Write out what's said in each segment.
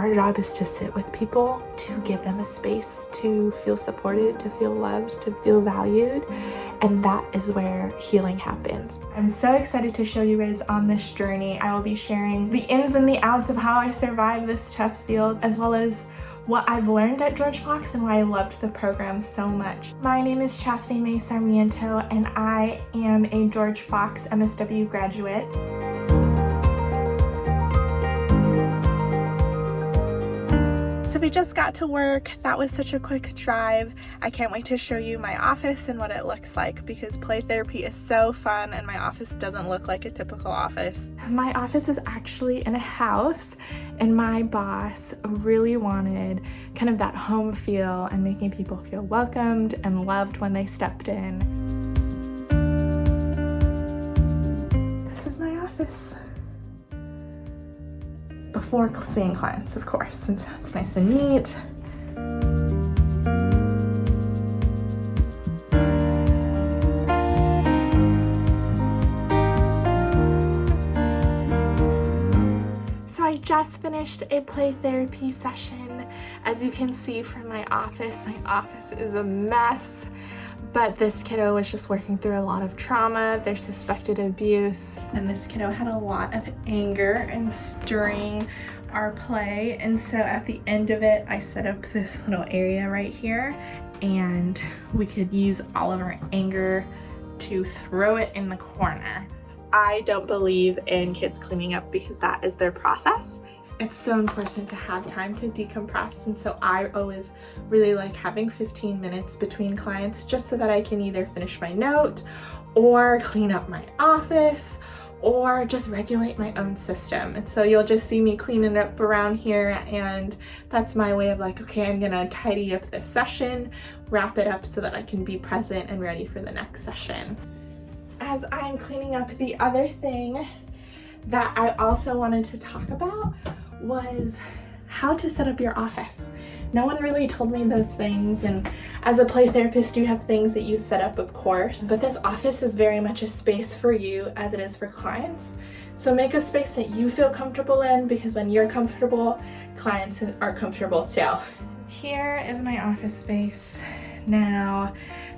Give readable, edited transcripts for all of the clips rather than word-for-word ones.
our job is to sit with people, to give them a space to feel supported, to feel loved, to feel valued, and that is where healing happens. I'm so excited to show you guys on this journey. I will be sharing the ins and the outs of how I survived this tough field, as well as what I've learned at George Fox and why I loved the program so much. My name is Chascity-Mae Sarmiento, and I am a George Fox MSW graduate. So we just got to work. That was such a quick drive. I can't wait to show you my office and what it looks like, because play therapy is so fun and my office doesn't look like a typical office. My office is actually in a house, and my boss really wanted kind of that home feel and making people feel welcomed and loved when they stepped in. This is my office. Before seeing clients, of course, since it's nice and neat. So I just finished a play therapy session. As you can see from my office is a mess. But this kiddo was just working through a lot of trauma. There's suspected abuse, and this kiddo had a lot of anger and during our play. And so at the end of it, I set up this little area right here, and we could use all of our anger to throw it in the corner. I don't believe in kids cleaning up because that is their process. It's so important to have time to decompress, and so I always really like having 15 minutes between clients just so that I can either finish my note or clean up my office or just regulate my own system. And so you'll just see me cleaning up around here, and that's my way of like, okay, I'm gonna tidy up this session, wrap it up so that I can be present and ready for the next session. As I'm cleaning up, the other thing that I also wanted to talk about was how to set up your office. No one really told me those things, and as a play therapist you have things that you set up, of course, but this office is very much a space for you as it is for clients. So make a space that you feel comfortable in, because when you're comfortable, clients are comfortable too. Here is my office space now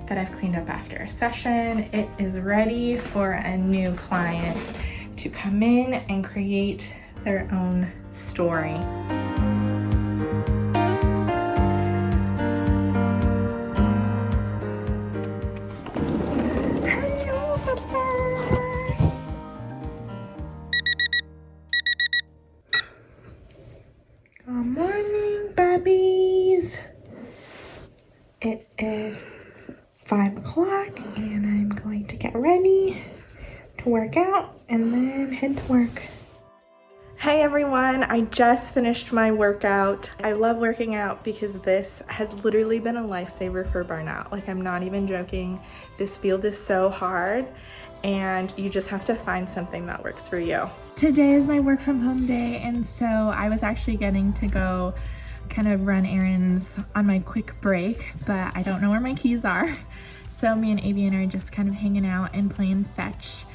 that I've cleaned up after a session. It is ready for a new client to come in and create their own story. Hello, Papas. Good morning, babies. It is 5 o'clock and I'm going to get ready to work out and then head to work. Hey everyone, I just finished my workout. I love working out because this has literally been a lifesaver for burnout. Like, I'm not even joking. This field is so hard and you just have to find something that works for you. Today is my work from home day, and so I was actually getting to go kind of run errands on my quick break, but I don't know where my keys are. So me and Avian are just kind of hanging out and playing fetch.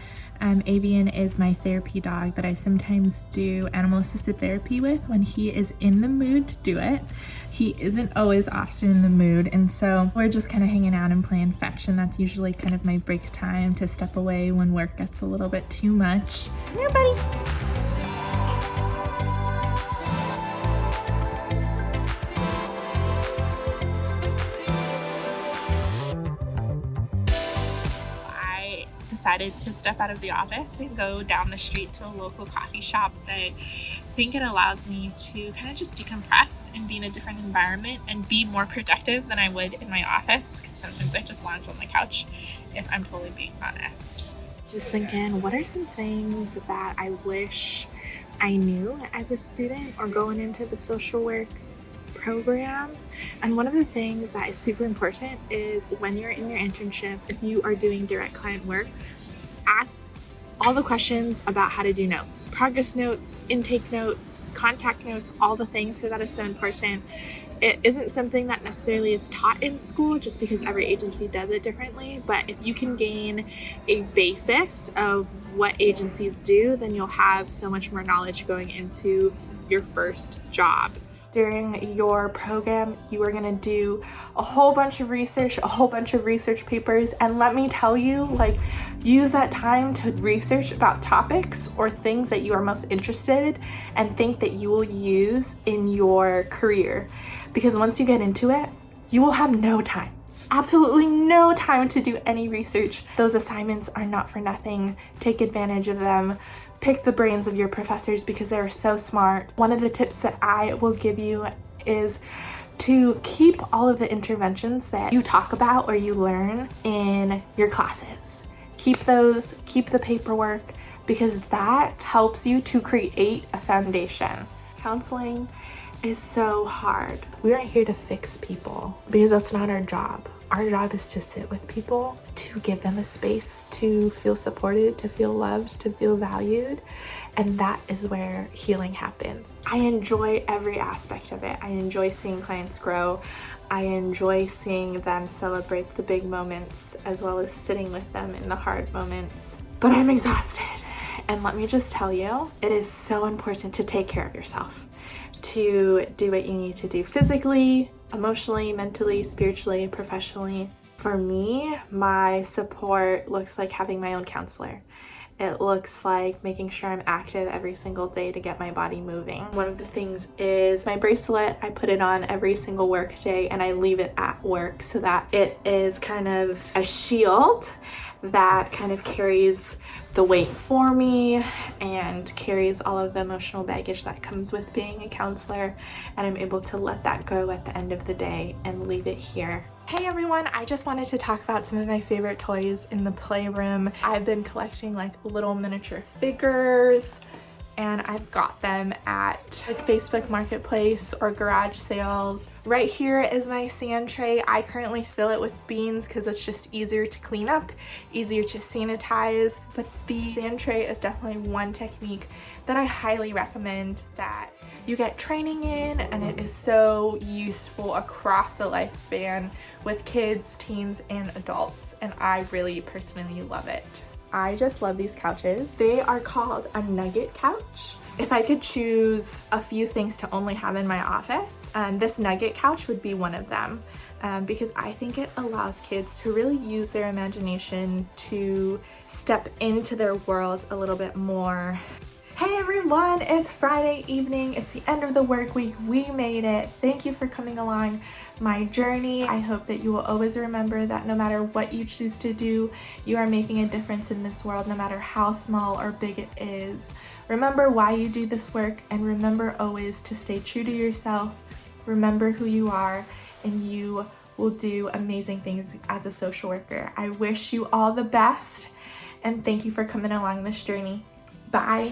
Avian is my therapy dog that I sometimes do animal assisted therapy with when he is in the mood to do it. He isn't always often in the mood, and so we're just kind of hanging out and playing fetch, and that's usually kind of my break time to step away when work gets a little bit too much. Come here, buddy. Decided to step out of the office and go down the street to a local coffee shop. I think it allows me to kind of just decompress and be in a different environment and be more productive than I would in my office, because sometimes I just lounge on the couch, if I'm totally being honest. Just thinking, what are some things that I wish I knew as a student or going into the social work program? And one of the things that is super important is when you're in your internship, if you are doing direct client work, ask all the questions about how to do notes, progress notes, intake notes, contact notes, all the things. So that is so important. It isn't something that necessarily is taught in school just because every agency does it differently, but if you can gain a basis of what agencies do, then you'll have so much more knowledge going into your first job. During your program, you are gonna do a whole bunch of research papers, and let me tell you, like, use that time to research about topics or things that you are most interested in and think that you will use in your career. Because once you get into it, you will have no time. Absolutely no time to do any research. Those assignments are not for nothing. Take advantage of them. Pick the brains of your professors because they're so smart. One of the tips that I will give you is to keep all of the interventions that you talk about or you learn in your classes. Keep those, keep the paperwork, because that helps you to create a foundation. Counseling is so hard. We aren't here to fix people because that's not our job. Our job is to sit with people, to give them a space to feel supported, to feel loved, to feel valued, and that is where healing happens. I enjoy every aspect of it. I enjoy seeing clients grow. I enjoy seeing them celebrate the big moments as well as sitting with them in the hard moments. But I'm exhausted. And let me just tell you, it is so important to take care of yourself, to do what you need to do physically, emotionally, mentally, spiritually, professionally. For me, my support looks like having my own counselor. It looks like making sure I'm active every single day to get my body moving. One of the things is my bracelet. I put it on every single work day and I leave it at work so that it is kind of a shield that kind of carries the weight for me and carries all of the emotional baggage that comes with being a counselor, and I'm able to let that go at the end of the day and leave it here. Hey everyone, I just wanted to talk about some of my favorite toys in the playroom. I've been collecting like little miniature figures, and I've got them at like Facebook Marketplace or garage sales. Right here is my sand tray. I currently fill it with beans because it's just easier to clean up, easier to sanitize, but the sand tray is definitely one technique that I highly recommend that you get training in, and it is so useful across the lifespan with kids, teens, and adults, and I really personally love it. I just love these couches. They are called a nugget couch. If I could choose a few things to only have in my office, this nugget couch would be one of them, because I think it allows kids to really use their imagination to step into their world a little bit more. Hey everyone, it's Friday evening. It's the end of the work week. We made it. Thank you for coming along my journey. I hope that you will always remember that no matter what you choose to do, you are making a difference in this world, no matter how small or big it is. Remember why you do this work, and remember always to stay true to yourself. Remember who you are, and you will do amazing things as a social worker. I wish you all the best, and thank you for coming along this journey. Bye.